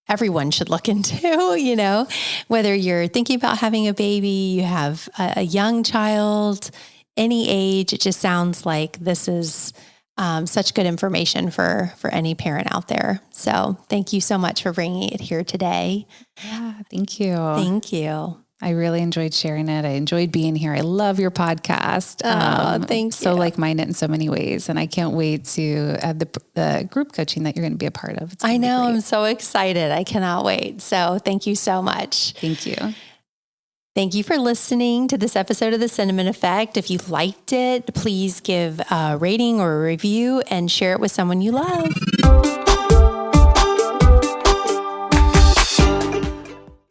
everyone should look into, whether you're thinking about having a baby, you have a young child, any age. It just sounds like this is such good information for any parent out there. So thank you so much for bringing it here today. Yeah, thank you. Thank you. I really enjoyed sharing it. I enjoyed being here. I love your podcast. Thank you. So like-minded in so many ways. And I can't wait to add the group coaching that you're going to be a part of. I know. I'm so excited. I cannot wait. So thank you so much. Thank you. Thank you for listening to this episode of The Cinnamon Effect. If you liked it, please give a rating or a review and share it with someone you love.